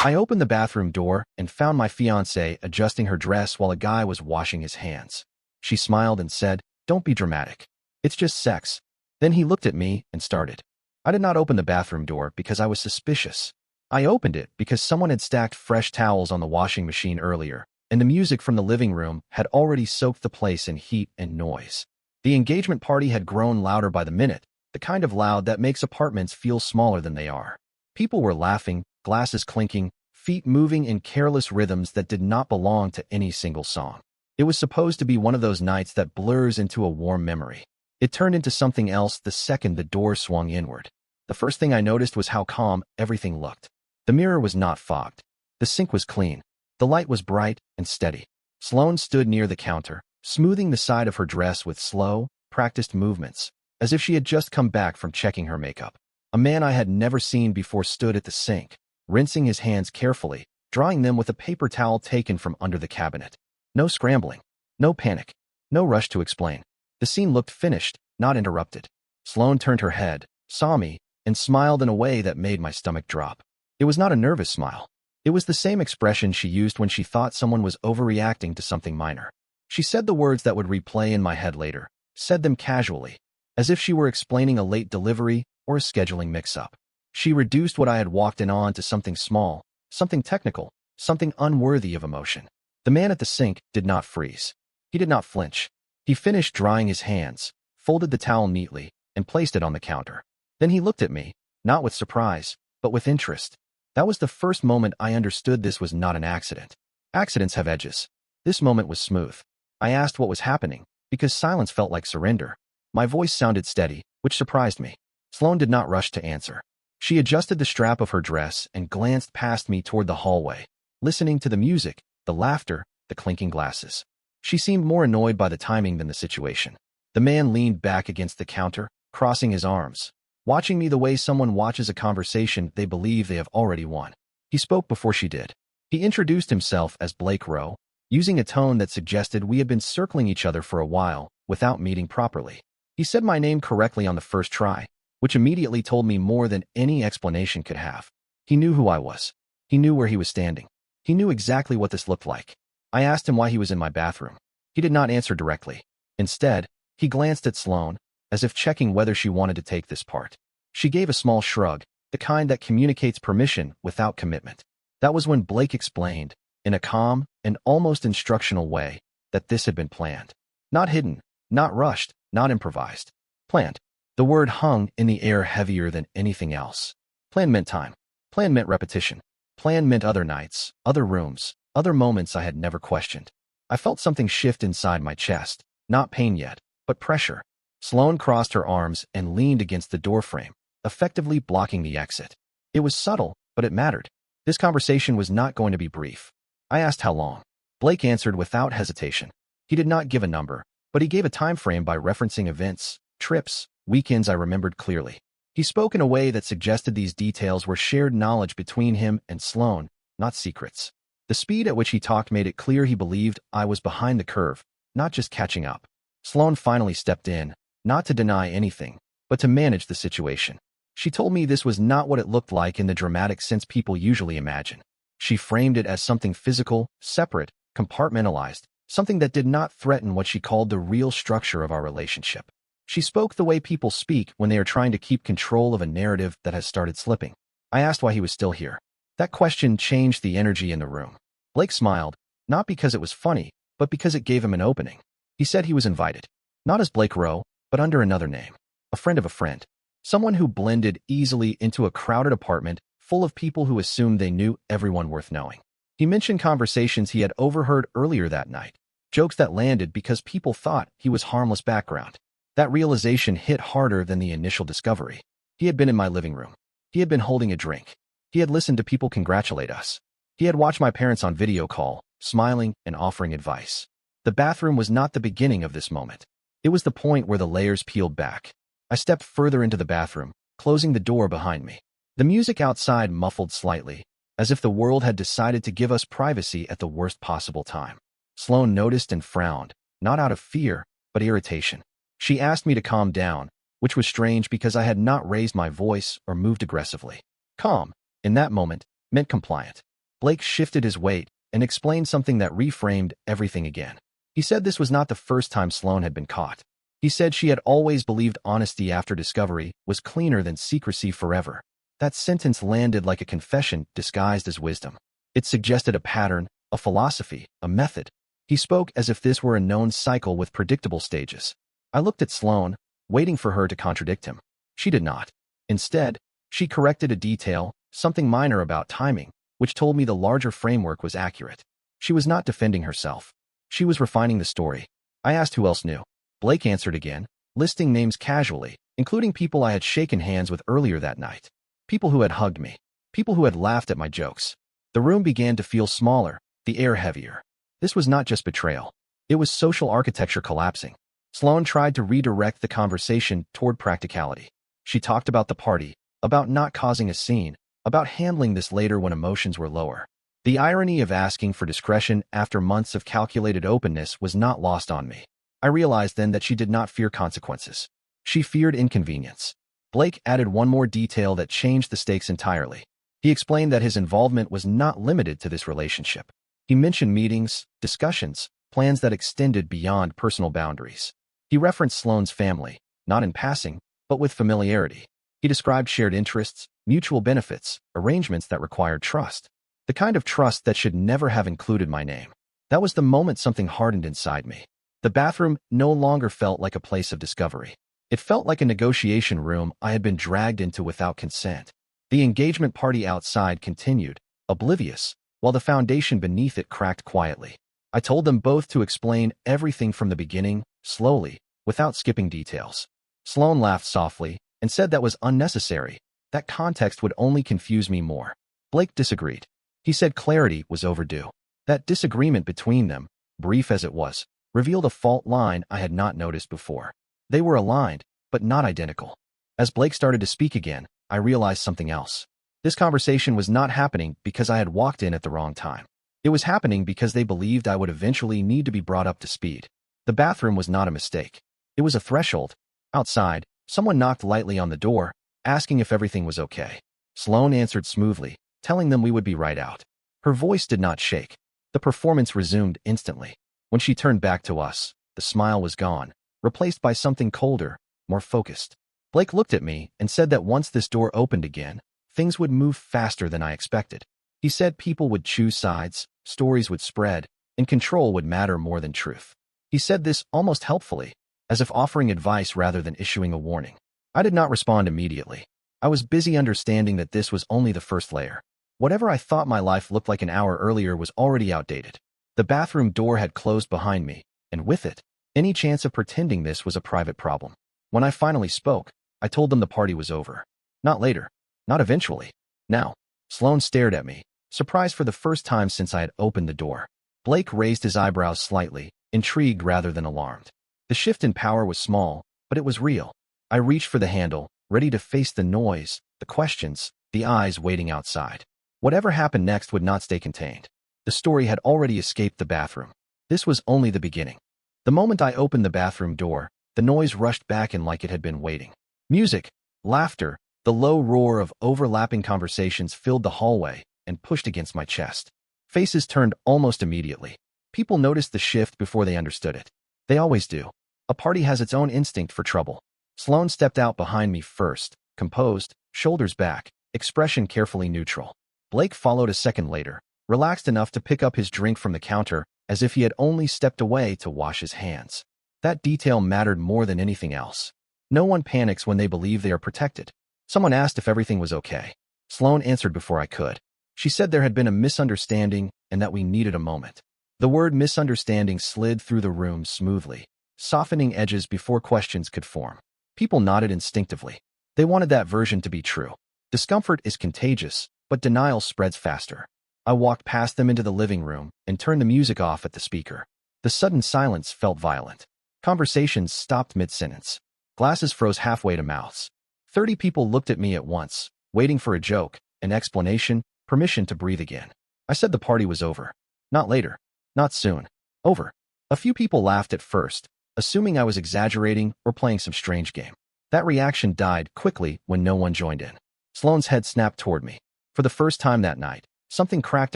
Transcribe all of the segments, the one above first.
I opened the bathroom door and found my fiancée adjusting her dress while a guy was washing his hands. She smiled and said, "Don't be dramatic. It's just sex." Then he looked at me and started. I did not open the bathroom door because I was suspicious. I opened it because someone had stacked fresh towels on the washing machine earlier, and the music from the living room had already soaked the place in heat and noise. The engagement party had grown louder by the minute, the kind of loud that makes apartments feel smaller than they are. People were laughing, glasses clinking, feet moving in careless rhythms that did not belong to any single song. It was supposed to be one of those nights that blurs into a warm memory. It turned into something else the second the door swung inward. The first thing I noticed was how calm everything looked. The mirror was not fogged. The sink was clean. The light was bright and steady. Sloane stood near the counter, smoothing the side of her dress with slow, practiced movements, as if she had just come back from checking her makeup. A man I had never seen before stood at the sink, rinsing his hands carefully, drying them with a paper towel taken from under the cabinet. No scrambling, no panic, no rush to explain. The scene looked finished, not interrupted. Sloane turned her head, saw me, and smiled in a way that made my stomach drop. It was not a nervous smile. It was the same expression she used when she thought someone was overreacting to something minor. She said the words that would replay in my head later, said them casually, as if she were explaining a late delivery or a scheduling mix-up. She reduced what I had walked in on to something small, something technical, something unworthy of emotion. The man at the sink did not freeze. He did not flinch. He finished drying his hands, folded the towel neatly, and placed it on the counter. Then he looked at me, not with surprise, but with interest. That was the first moment I understood this was not an accident. Accidents have edges. This moment was smooth. I asked what was happening, because silence felt like surrender. My voice sounded steady, which surprised me. Sloane did not rush to answer. She adjusted the strap of her dress and glanced past me toward the hallway, listening to the music, the laughter, the clinking glasses. She seemed more annoyed by the timing than the situation. The man leaned back against the counter, crossing his arms, watching me the way someone watches a conversation they believe they have already won. He spoke before she did. He introduced himself as Blake Rowe, using a tone that suggested we had been circling each other for a while without meeting properly. He said my name correctly on the first try, which immediately told me more than any explanation could have. He knew who I was. He knew where he was standing. He knew exactly what this looked like. I asked him why he was in my bathroom. He did not answer directly. Instead, he glanced at Sloane, as if checking whether she wanted to take this part. She gave a small shrug, the kind that communicates permission without commitment. That was when Blake explained, in a calm and almost instructional way, that this had been planned. Not hidden, not rushed, not improvised. Planned. The word hung in the air heavier than anything else. Plan meant time. Plan meant repetition. Plan meant other nights, other rooms, other moments I had never questioned. I felt something shift inside my chest, not pain yet, but pressure. Sloane crossed her arms and leaned against the doorframe, effectively blocking the exit. It was subtle, but it mattered. This conversation was not going to be brief. I asked how long. Blake answered without hesitation. He did not give a number, but he gave a time frame by referencing events, trips, weekends I remembered clearly. He spoke in a way that suggested these details were shared knowledge between him and Sloane, not secrets. The speed at which he talked made it clear he believed I was behind the curve, not just catching up. Sloane finally stepped in, not to deny anything, but to manage the situation. She told me this was not what it looked like in the dramatic sense people usually imagine. She framed it as something physical, separate, compartmentalized, something that did not threaten what she called the real structure of our relationship. She spoke the way people speak when they are trying to keep control of a narrative that has started slipping. I asked why he was still here. That question changed the energy in the room. Blake smiled, not because it was funny, but because it gave him an opening. He said he was invited. Not as Blake Rowe, but under another name. A friend of a friend. Someone who blended easily into a crowded apartment full of people who assumed they knew everyone worth knowing. He mentioned conversations he had overheard earlier that night, jokes that landed because people thought he was harmless background. That realization hit harder than the initial discovery. He had been in my living room. He had been holding a drink. He had listened to people congratulate us. He had watched my parents on video call, smiling and offering advice. The bathroom was not the beginning of this moment. It was the point where the layers peeled back. I stepped further into the bathroom, closing the door behind me. The music outside muffled slightly, as if the world had decided to give us privacy at the worst possible time. Sloane noticed and frowned, not out of fear, but irritation. She asked me to calm down, which was strange because I had not raised my voice or moved aggressively. Calm, in that moment, meant compliant. Blake shifted his weight and explained something that reframed everything again. He said this was not the first time Sloane had been caught. He said she had always believed honesty after discovery was cleaner than secrecy forever. That sentence landed like a confession disguised as wisdom. It suggested a pattern, a philosophy, a method. He spoke as if this were a known cycle with predictable stages. I looked at Sloane, waiting for her to contradict him. She did not. Instead, she corrected a detail, something minor about timing, which told me the larger framework was accurate. She was not defending herself. She was refining the story. I asked who else knew. Blake answered again, listing names casually, including people I had shaken hands with earlier that night. People who had hugged me. People who had laughed at my jokes. The room began to feel smaller, the air heavier. This was not just betrayal. It was social architecture collapsing. Sloane tried to redirect the conversation toward practicality. She talked about the party, about not causing a scene, about handling this later when emotions were lower. The irony of asking for discretion after months of calculated openness was not lost on me. I realized then that she did not fear consequences. She feared inconvenience. Blake added one more detail that changed the stakes entirely. He explained that his involvement was not limited to this relationship. He mentioned meetings, discussions, plans that extended beyond personal boundaries. He referenced Sloane's family, not in passing, but with familiarity. He described shared interests, mutual benefits, arrangements that required trust. The kind of trust that should never have included my name. That was the moment something hardened inside me. The bathroom no longer felt like a place of discovery. It felt like a negotiation room I had been dragged into without consent. The engagement party outside continued, oblivious, while the foundation beneath it cracked quietly. I told them both to explain everything from the beginning, slowly, without skipping details. Sloane laughed softly and said that was unnecessary. That context would only confuse me more. Blake disagreed. He said clarity was overdue. That disagreement between them, brief as it was, revealed a fault line I had not noticed before. They were aligned, but not identical. As Blake started to speak again, I realized something else. This conversation was not happening because I had walked in at the wrong time. It was happening because they believed I would eventually need to be brought up to speed. The bathroom was not a mistake. It was a threshold. Outside, someone knocked lightly on the door, asking if everything was okay. Sloane answered smoothly, telling them we would be right out. Her voice did not shake. The performance resumed instantly. When she turned back to us, the smile was gone, replaced by something colder, more focused. Blake looked at me and said that once this door opened again, things would move faster than I expected. He said people would choose sides, stories would spread, and control would matter more than truth. He said this almost helpfully, as if offering advice rather than issuing a warning. I did not respond immediately. I was busy understanding that this was only the first layer. Whatever I thought my life looked like an hour earlier was already outdated. The bathroom door had closed behind me, and with it, any chance of pretending this was a private problem. When I finally spoke, I told them the party was over. Not later. Not eventually. Now. Sloane stared at me, surprised for the first time since I had opened the door. Blake raised his eyebrows slightly, intrigued rather than alarmed. The shift in power was small, but it was real. I reached for the handle, ready to face the noise, the questions, the eyes waiting outside. Whatever happened next would not stay contained. The story had already escaped the bathroom. This was only the beginning. The moment I opened the bathroom door, the noise rushed back in like it had been waiting. Music, laughter, the low roar of overlapping conversations filled the hallway and pushed against my chest. Faces turned almost immediately. People noticed the shift before they understood it. They always do. A party has its own instinct for trouble. Sloane stepped out behind me first, composed, shoulders back, expression carefully neutral. Blake followed a second later, relaxed enough to pick up his drink from the counter as if he had only stepped away to wash his hands. That detail mattered more than anything else. No one panics when they believe they are protected. Someone asked if everything was okay. Sloane answered before I could. She said there had been a misunderstanding and that we needed a moment. The word misunderstanding slid through the room smoothly, softening edges before questions could form. People nodded instinctively. They wanted that version to be true. Discomfort is contagious, but denial spreads faster. I walked past them into the living room and turned the music off at the speaker. The sudden silence felt violent. Conversations stopped mid-sentence. Glasses froze halfway to mouths. 30 people looked at me at once, waiting for a joke, an explanation, permission to breathe again. I said the party was over. Not later. Not soon. Over. A few people laughed at first, assuming I was exaggerating or playing some strange game. That reaction died quickly when no one joined in. Sloane's head snapped toward me. For the first time that night, Something cracked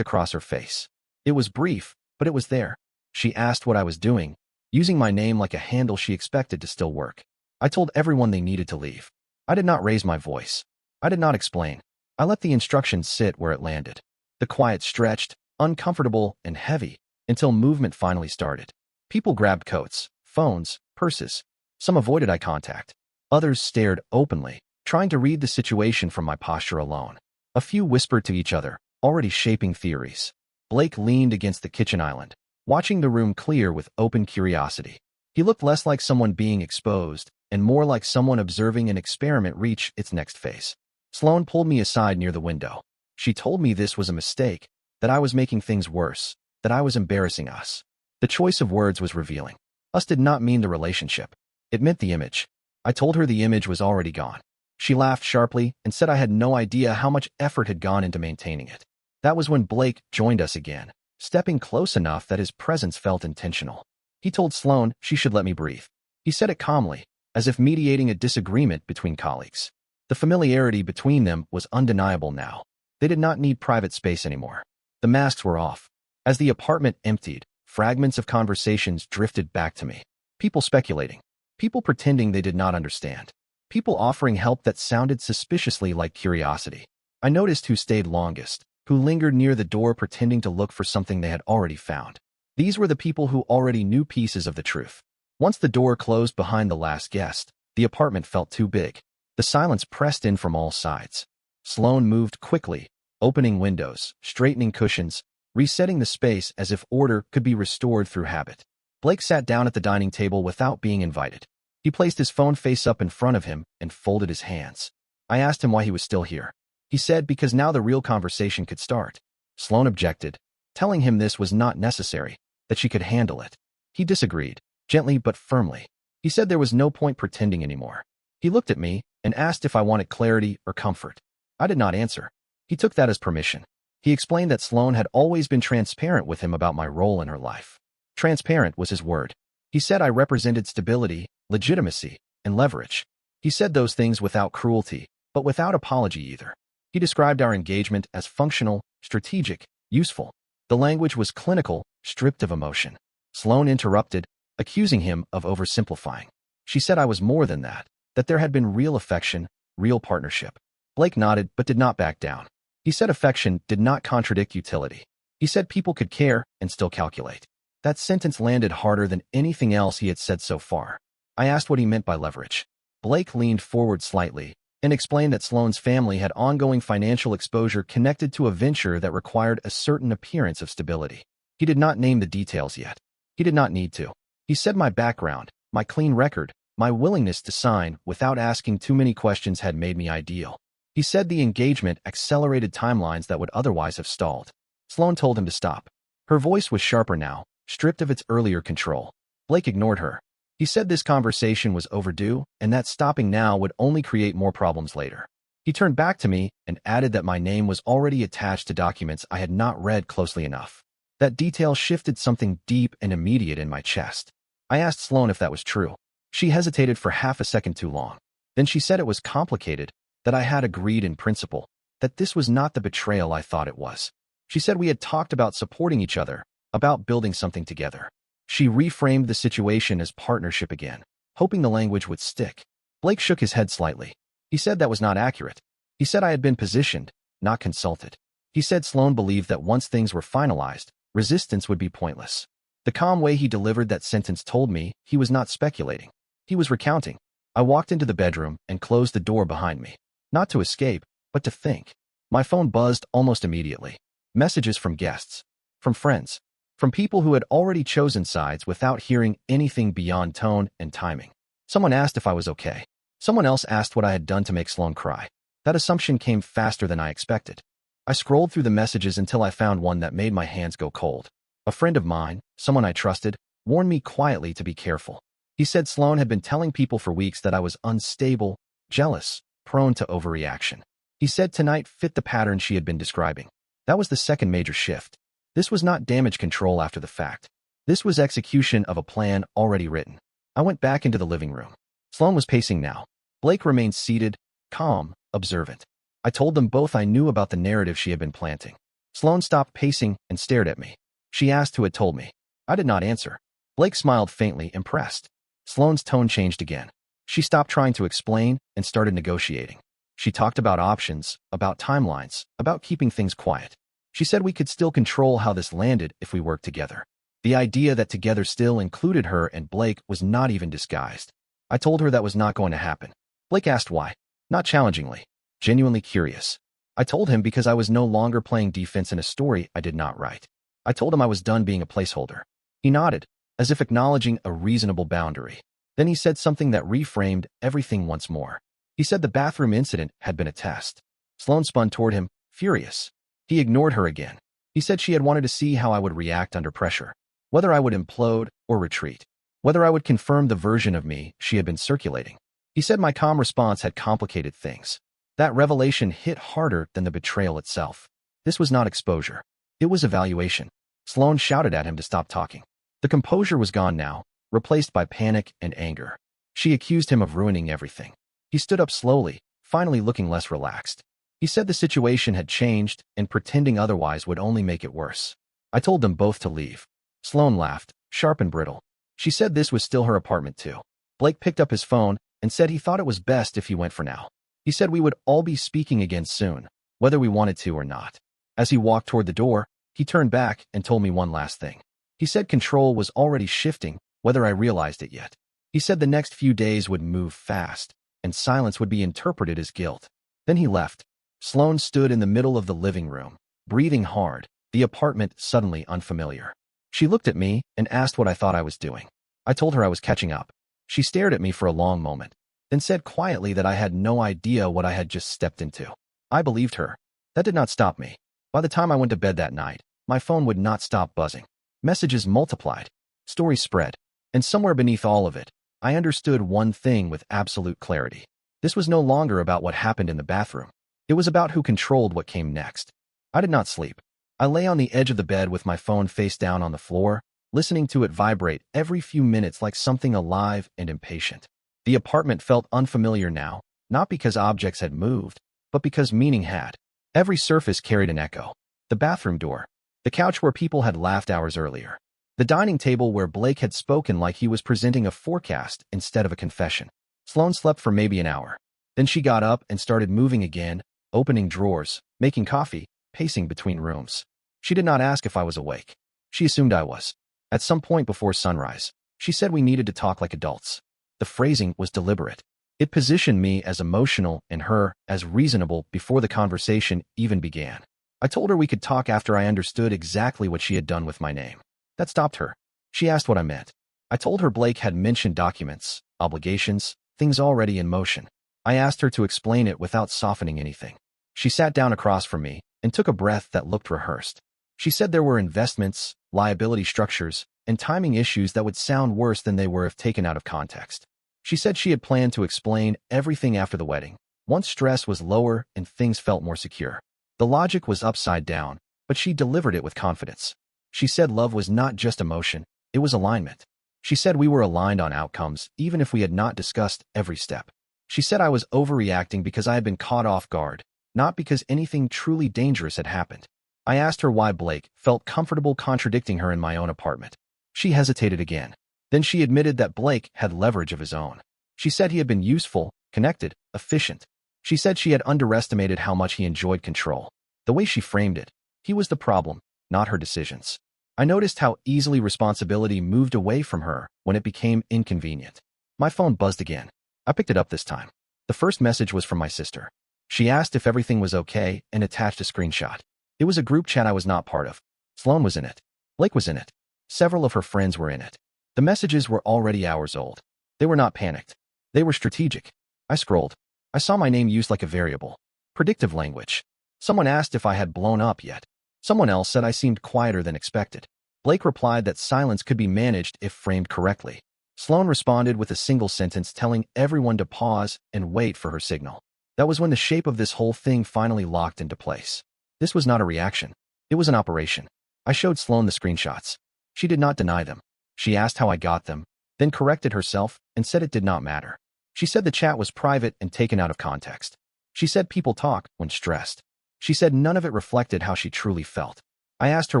across her face. It was brief, but it was there. She asked what I was doing, using my name like a handle she expected to still work. I told everyone they needed to leave. I did not raise my voice. I did not explain. I let the instructions sit where it landed. The quiet stretched, uncomfortable and heavy, until movement finally started. People grabbed coats, phones, purses. Some avoided eye contact. Others stared openly, trying to read the situation from my posture alone. A few whispered to each other, already shaping theories. Blake leaned against the kitchen island, watching the room clear with open curiosity. He looked less like someone being exposed and more like someone observing an experiment reach its next phase. Sloane pulled me aside near the window. She told me this was a mistake, that I was making things worse, that I was embarrassing us. The choice of words was revealing. Us did not mean the relationship. It meant the image. I told her the image was already gone. She laughed sharply and said I had no idea how much effort had gone into maintaining it. That was when Blake joined us again, stepping close enough that his presence felt intentional. He told Sloane she should let me breathe. He said it calmly, as if mediating a disagreement between colleagues. The familiarity between them was undeniable now. They did not need private space anymore. The masks were off. As the apartment emptied, fragments of conversations drifted back to me. People speculating. People pretending they did not understand. People offering help that sounded suspiciously like curiosity. I noticed who stayed longest, who lingered near the door pretending to look for something they had already found. These were the people who already knew pieces of the truth. Once the door closed behind the last guest, the apartment felt too big. The silence pressed in from all sides. Sloane moved quickly, opening windows, straightening cushions, resetting the space as if order could be restored through habit. Blake sat down at the dining table without being invited. He placed his phone face up in front of him and folded his hands. I asked him why he was still here. He said because now the real conversation could start. Sloane objected, telling him this was not necessary, that she could handle it. He disagreed, gently but firmly. He said there was no point pretending anymore. He looked at me and asked if I wanted clarity or comfort. I did not answer. He took that as permission. He explained that Sloane had always been transparent with him about my role in her life. Transparent was his word. He said I represented stability, legitimacy, and leverage. He said those things without cruelty, but without apology either. He described our engagement as functional, strategic, useful. The language was clinical, stripped of emotion. Sloane interrupted, accusing him of oversimplifying. She said I was more than that there had been real affection, real partnership. Blake nodded but did not back down. He said affection did not contradict utility. He said people could care and still calculate. That sentence landed harder than anything else he had said so far. I asked what he meant by leverage. Blake leaned forward slightly and explained that Sloane's family had ongoing financial exposure connected to a venture that required a certain appearance of stability. He did not name the details yet. He did not need to. He said my background, my clean record, my willingness to sign without asking too many questions had made me ideal. He said the engagement accelerated timelines that would otherwise have stalled. Sloane told him to stop. Her voice was sharper now, stripped of its earlier control. Blake ignored her. He said this conversation was overdue and that stopping now would only create more problems later. He turned back to me and added that my name was already attached to documents I had not read closely enough. That detail shifted something deep and immediate in my chest. I asked Sloane if that was true. She hesitated for half a second too long. Then she said it was complicated, that I had agreed in principle, that this was not the betrayal I thought it was. She said we had talked about supporting each other, about building something together. She reframed the situation as partnership again, hoping the language would stick. Blake shook his head slightly. He said that was not accurate. He said I had been positioned, not consulted. He said Sloane believed that once things were finalized, resistance would be pointless. The calm way he delivered that sentence told me he was not speculating. He was recounting. I walked into the bedroom and closed the door behind me. Not to escape, but to think. My phone buzzed almost immediately. Messages from guests, from friends, from people who had already chosen sides without hearing anything beyond tone and timing. Someone asked if I was okay. Someone else asked what I had done to make Sloane cry. That assumption came faster than I expected. I scrolled through the messages until I found one that made my hands go cold. A friend of mine, someone I trusted, warned me quietly to be careful. He said Sloane had been telling people for weeks that I was unstable, jealous, prone to overreaction. He said tonight fit the pattern she had been describing. That was the second major shift. This was not damage control after the fact. This was execution of a plan already written. I went back into the living room. Sloane was pacing now. Blake remained seated, calm, observant. I told them both I knew about the narrative she had been planting. Sloane stopped pacing and stared at me. She asked who had told me. I did not answer. Blake smiled faintly, impressed. Sloane's tone changed again. She stopped trying to explain and started negotiating. She talked about options, about timelines, about keeping things quiet. She said we could still control how this landed if we worked together. The idea that together still included her and Blake was not even disguised. I told her that was not going to happen. Blake asked why. Not challengingly. Genuinely curious. I told him because I was no longer playing defense in a story I did not write. I told him I was done being a placeholder. He nodded, as if acknowledging a reasonable boundary. Then he said something that reframed everything once more. He said the bathroom incident had been a test. Sloane spun toward him, furious. He ignored her again. He said she had wanted to see how I would react under pressure. Whether I would implode or retreat. Whether I would confirm the version of me she had been circulating. He said my calm response had complicated things. That revelation hit harder than the betrayal itself. This was not exposure. It was evaluation. Sloane shouted at him to stop talking. The composure was gone now, replaced by panic and anger. She accused him of ruining everything. He stood up slowly, finally looking less relaxed. He said the situation had changed, and pretending otherwise would only make it worse. I told them both to leave. Sloane laughed, sharp and brittle. She said this was still her apartment too. Blake picked up his phone and said he thought it was best if he went for now. He said we would all be speaking again soon, whether we wanted to or not. As he walked toward the door, he turned back and told me one last thing. He said control was already shifting, whether I realized it yet. He said the next few days would move fast, and silence would be interpreted as guilt. Then he left. Sloane stood in the middle of the living room, breathing hard, the apartment suddenly unfamiliar. She looked at me and asked what I thought I was doing. I told her I was catching up. She stared at me for a long moment, then said quietly that I had no idea what I had just stepped into. I believed her. That did not stop me. By the time I went to bed that night, my phone would not stop buzzing. Messages multiplied. Stories spread. And somewhere beneath all of it, I understood one thing with absolute clarity. This was no longer about what happened in the bathroom. It was about who controlled what came next. I did not sleep. I lay on the edge of the bed with my phone face down on the floor, listening to it vibrate every few minutes like something alive and impatient. The apartment felt unfamiliar now, not because objects had moved, but because meaning had. Every surface carried an echo. The bathroom door. The couch where people had laughed hours earlier. The dining table where Blake had spoken like he was presenting a forecast instead of a confession. Sloane slept for maybe an hour. Then she got up and started moving again, opening drawers, making coffee, pacing between rooms. She did not ask if I was awake. She assumed I was. At some point before sunrise, she said we needed to talk like adults. The phrasing was deliberate. It positioned me as emotional and her as reasonable before the conversation even began. I told her we could talk after I understood exactly what she had done with my name. That stopped her. She asked what I meant. I told her Blake had mentioned documents, obligations, things already in motion. I asked her to explain it without softening anything. She sat down across from me and took a breath that looked rehearsed. She said there were investments, liability structures, and timing issues that would sound worse than they were if taken out of context. She said she had planned to explain everything after the wedding, once stress was lower and things felt more secure. The logic was upside down, but she delivered it with confidence. She said love was not just emotion, it was alignment. She said we were aligned on outcomes, even if we had not discussed every step. She said I was overreacting because I had been caught off guard, not because anything truly dangerous had happened. I asked her why Blake felt comfortable contradicting her in my own apartment. She hesitated again. Then she admitted that Blake had leverage of his own. She said he had been useful, connected, efficient. She said she had underestimated how much he enjoyed control. The way she framed it, he was the problem, not her decisions. I noticed how easily responsibility moved away from her when it became inconvenient. My phone buzzed again. I picked it up this time. The first message was from my sister. She asked if everything was okay and attached a screenshot. It was a group chat I was not part of. Sloane was in it. Blake was in it. Several of her friends were in it. The messages were already hours old. They were not panicked. They were strategic. I scrolled. I saw my name used like a variable. Predictive language. Someone asked if I had blown up yet. Someone else said I seemed quieter than expected. Blake replied that silence could be managed if framed correctly. Sloane responded with a single sentence telling everyone to pause and wait for her signal. That was when the shape of this whole thing finally locked into place. This was not a reaction. It was an operation. I showed Sloane the screenshots. She did not deny them. She asked how I got them, then corrected herself and said it did not matter. She said the chat was private and taken out of context. She said people talk when stressed. She said none of it reflected how she truly felt. I asked her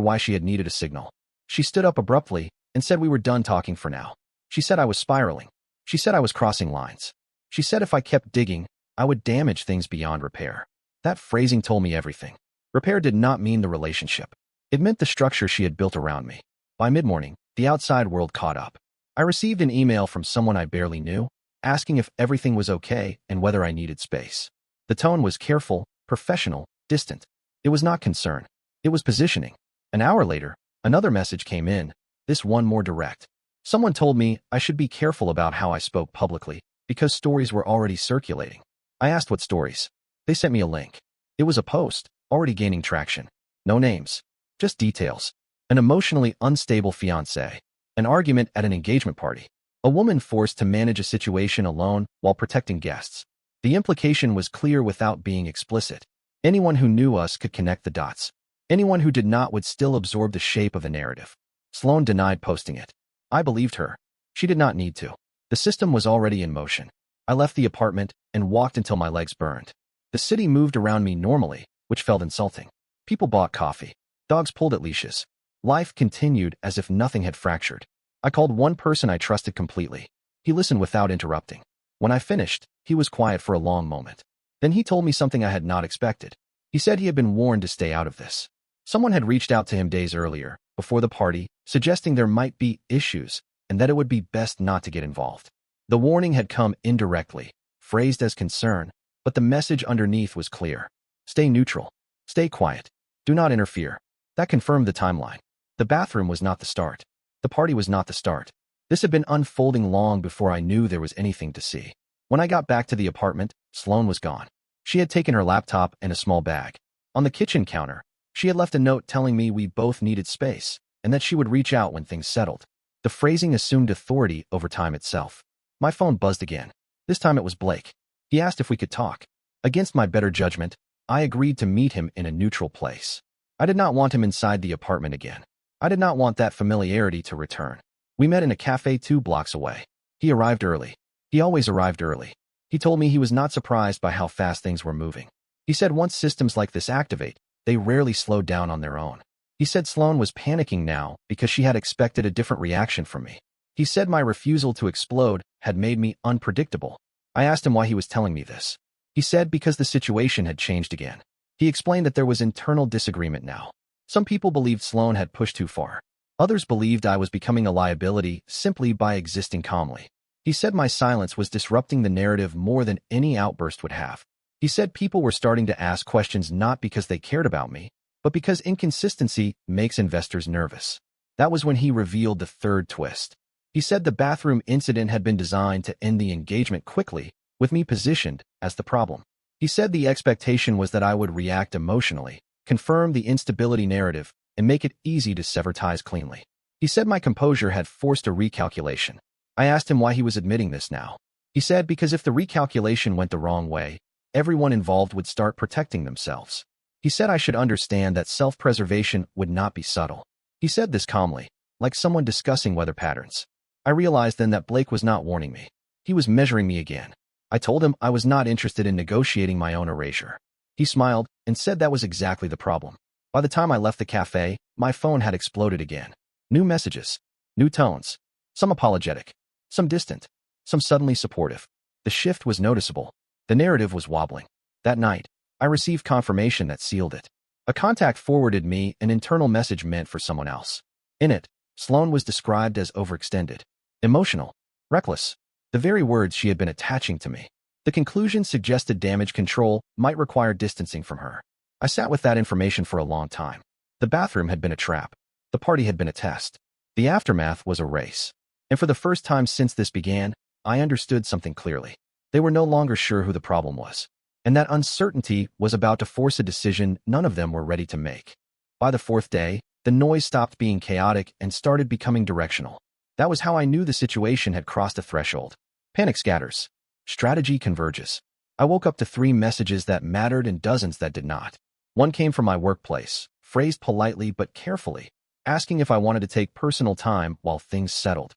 why she had needed a signal. She stood up abruptly and said we were done talking for now. She said I was spiraling. She said I was crossing lines. She said if I kept digging, I would damage things beyond repair. That phrasing told me everything. Repair did not mean the relationship. It meant the structure she had built around me. By mid-morning, the outside world caught up. I received an email from someone I barely knew, asking if everything was okay and whether I needed space. The tone was careful, professional, distant. It was not concern. It was positioning. An hour later, another message came in, this one more direct. Someone told me I should be careful about how I spoke publicly because stories were already circulating. I asked what stories. They sent me a link. It was a post, already gaining traction. No names, just details. An emotionally unstable fiancé. An argument at an engagement party. A woman forced to manage a situation alone while protecting guests. The implication was clear without being explicit. Anyone who knew us could connect the dots. Anyone who did not would still absorb the shape of the narrative. Sloan denied posting it. I believed her. She did not need to. The system was already in motion. I left the apartment and walked until my legs burned. The city moved around me normally, which felt insulting. People bought coffee. Dogs pulled at leashes. Life continued as if nothing had fractured. I called one person I trusted completely. He listened without interrupting. When I finished, he was quiet for a long moment. Then he told me something I had not expected. He said he had been warned to stay out of this. Someone had reached out to him days earlier, before the party, suggesting there might be issues and that it would be best not to get involved. The warning had come indirectly, phrased as concern, but the message underneath was clear. Stay neutral. Stay quiet. Do not interfere. That confirmed the timeline. The bathroom was not the start. The party was not the start. This had been unfolding long before I knew there was anything to see. When I got back to the apartment, Sloan was gone. She had taken her laptop and a small bag. On the kitchen counter, she had left a note telling me we both needed space and that she would reach out when things settled. The phrasing assumed authority over time itself. My phone buzzed again. This time it was Blake. He asked if we could talk. Against my better judgment, I agreed to meet him in a neutral place. I did not want him inside the apartment again. I did not want that familiarity to return. We met in a cafe 2 blocks away. He arrived early. He always arrived early. He told me he was not surprised by how fast things were moving. He said once systems like this activate, they rarely slow down on their own. He said Sloan was panicking now because she had expected a different reaction from me. He said my refusal to explode had made me unpredictable. I asked him why he was telling me this. He said because the situation had changed again. He explained that there was internal disagreement now. Some people believed Sloan had pushed too far. Others believed I was becoming a liability simply by existing calmly. He said my silence was disrupting the narrative more than any outburst would have. He said people were starting to ask questions not because they cared about me, but because inconsistency makes investors nervous. That was when he revealed the third twist. He said the bathroom incident had been designed to end the engagement quickly, with me positioned as the problem. He said the expectation was that I would react emotionally, confirm the instability narrative, and make it easy to sever ties cleanly. He said my composure had forced a recalculation. I asked him why he was admitting this now. He said because if the recalculation went the wrong way, everyone involved would start protecting themselves. He said I should understand that self-preservation would not be subtle. He said this calmly, like someone discussing weather patterns. I realized then that Blake was not warning me. He was measuring me again. I told him I was not interested in negotiating my own erasure. He smiled and said that was exactly the problem. By the time I left the cafe, my phone had exploded again. New messages, new tones, some apologetic, some distant, some suddenly supportive. The shift was noticeable. The narrative was wobbling. That night, I received confirmation that sealed it. A contact forwarded me an internal message meant for someone else. In it, Sloan was described as overextended, emotional, reckless, the very words she had been attaching to me. The conclusion suggested damage control might require distancing from her. I sat with that information for a long time. The bathroom had been a trap. The party had been a test. The aftermath was a race. And for the first time since this began, I understood something clearly. They were no longer sure who the problem was. And that uncertainty was about to force a decision none of them were ready to make. By the 4th day, the noise stopped being chaotic and started becoming directional. That was how I knew the situation had crossed a threshold. Panic scatters. Strategy converges. I woke up to 3 messages that mattered and dozens that did not. One came from my workplace, phrased politely but carefully, asking if I wanted to take personal time while things settled.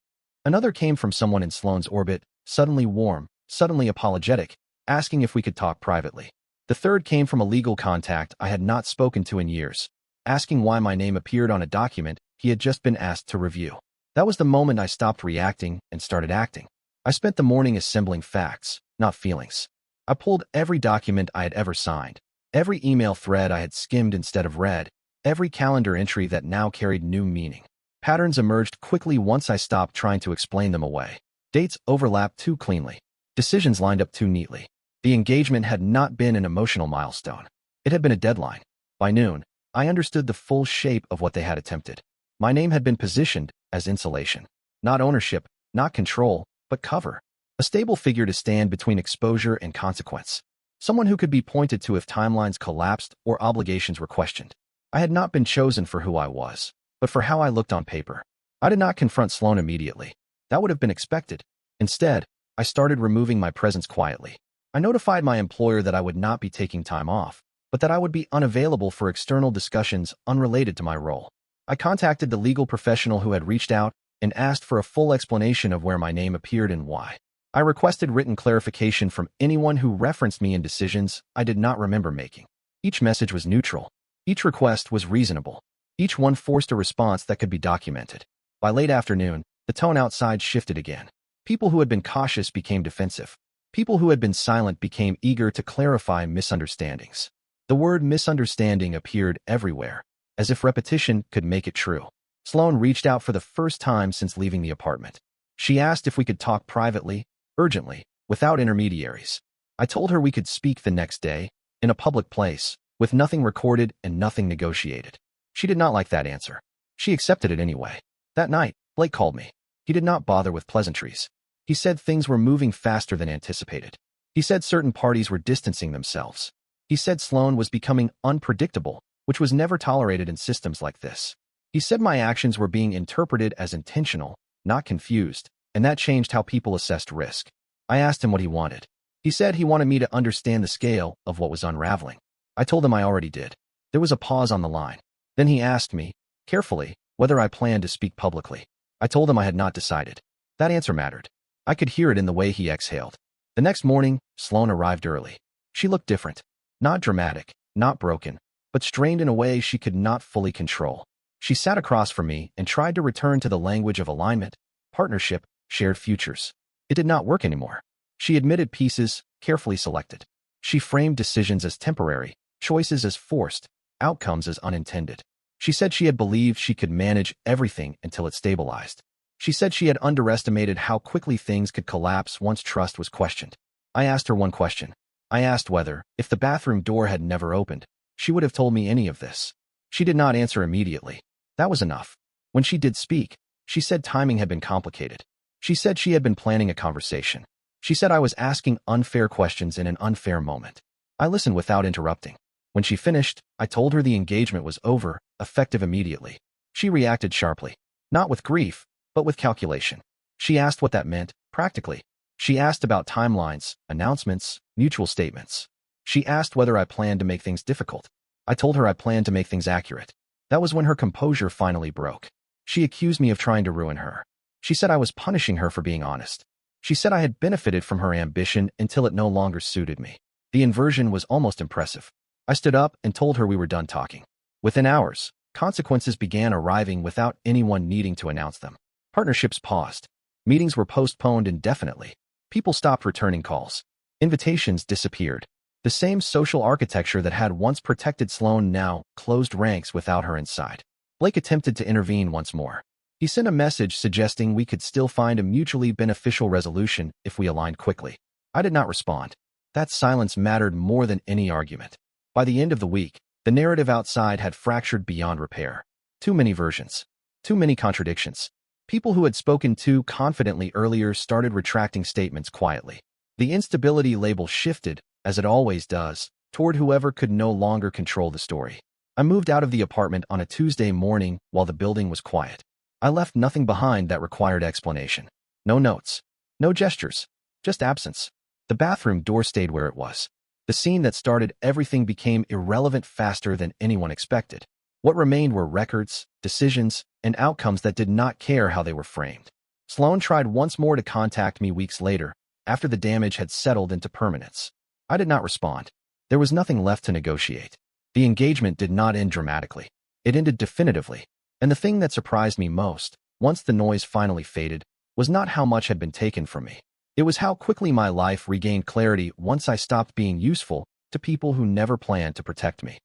Another came from someone in Sloan's orbit, suddenly warm, suddenly apologetic, asking if we could talk privately. The third came from a legal contact I had not spoken to in years, asking why my name appeared on a document he had just been asked to review. That was the moment I stopped reacting and started acting. I spent the morning assembling facts, not feelings. I pulled every document I had ever signed, every email thread I had skimmed instead of read, every calendar entry that now carried new meaning. Patterns emerged quickly once I stopped trying to explain them away. Dates overlapped too cleanly. Decisions lined up too neatly. The engagement had not been an emotional milestone. It had been a deadline. By noon, I understood the full shape of what they had attempted. My name had been positioned as insulation. Not ownership, not control, but cover. A stable figure to stand between exposure and consequence. Someone who could be pointed to if timelines collapsed or obligations were questioned. I had not been chosen for who I was, but for how I looked on paper. I did not confront Sloan immediately. That would have been expected. Instead, I started removing my presence quietly. I notified my employer that I would not be taking time off, but that I would be unavailable for external discussions unrelated to my role. I contacted the legal professional who had reached out and asked for a full explanation of where my name appeared and why. I requested written clarification from anyone who referenced me in decisions I did not remember making. Each message was neutral. Each request was reasonable. Each one forced a response that could be documented. By late afternoon, the tone outside shifted again. People who had been cautious became defensive. People who had been silent became eager to clarify misunderstandings. The word misunderstanding appeared everywhere, as if repetition could make it true. Sloan reached out for the first time since leaving the apartment. She asked if we could talk privately, urgently, without intermediaries. I told her we could speak the next day, in a public place, with nothing recorded and nothing negotiated. She did not like that answer. She accepted it anyway. That night, Blake called me. He did not bother with pleasantries. He said things were moving faster than anticipated. He said certain parties were distancing themselves. He said Sloan was becoming unpredictable, which was never tolerated in systems like this. He said my actions were being interpreted as intentional, not confused, and that changed how people assessed risk. I asked him what he wanted. He said he wanted me to understand the scale of what was unraveling. I told him I already did. There was a pause on the line. Then he asked me, carefully, whether I planned to speak publicly. I told him I had not decided. That answer mattered. I could hear it in the way he exhaled. The next morning, Sloan arrived early. She looked different. Not dramatic, not broken, but strained in a way she could not fully control. She sat across from me and tried to return to the language of alignment, partnership, shared futures. It did not work anymore. She admitted pieces, carefully selected. She framed decisions as temporary, choices as forced, outcomes as unintended. She said she had believed she could manage everything until it stabilized. She said she had underestimated how quickly things could collapse once trust was questioned. I asked her one question. I asked whether, if the bathroom door had never opened, she would have told me any of this. She did not answer immediately. That was enough. When she did speak, she said timing had been complicated. She said she had been planning a conversation. She said I was asking unfair questions in an unfair moment. I listened without interrupting. When she finished, I told her the engagement was over, effective immediately. She reacted sharply. Not with grief, but with calculation. She asked what that meant, practically. She asked about timelines, announcements, mutual statements. She asked whether I planned to make things difficult. I told her I planned to make things accurate. That was when her composure finally broke. She accused me of trying to ruin her. She said I was punishing her for being honest. She said I had benefited from her ambition until it no longer suited me. The inversion was almost impressive. I stood up and told her we were done talking. Within hours, consequences began arriving without anyone needing to announce them. Partnerships paused. Meetings were postponed indefinitely. People stopped returning calls. Invitations disappeared. The same social architecture that had once protected Sloan now closed ranks without her inside. Blake attempted to intervene once more. He sent a message suggesting we could still find a mutually beneficial resolution if we aligned quickly. I did not respond. That silence mattered more than any argument. By the end of the week, the narrative outside had fractured beyond repair. Too many versions. Too many contradictions. People who had spoken too confidently earlier started retracting statements quietly. The instability label shifted, as it always does, toward whoever could no longer control the story. I moved out of the apartment on a Tuesday morning while the building was quiet. I left nothing behind that required explanation. No notes. No gestures. Just absence. The bathroom door stayed where it was. The scene that started everything became irrelevant faster than anyone expected. What remained were records, decisions, and outcomes that did not care how they were framed. Sloan tried once more to contact me weeks later, after the damage had settled into permanence. I did not respond. There was nothing left to negotiate. The engagement did not end dramatically. It ended definitively. And the thing that surprised me most, once the noise finally faded, was not how much had been taken from me. It was how quickly my life regained clarity once I stopped being useful to people who never planned to protect me.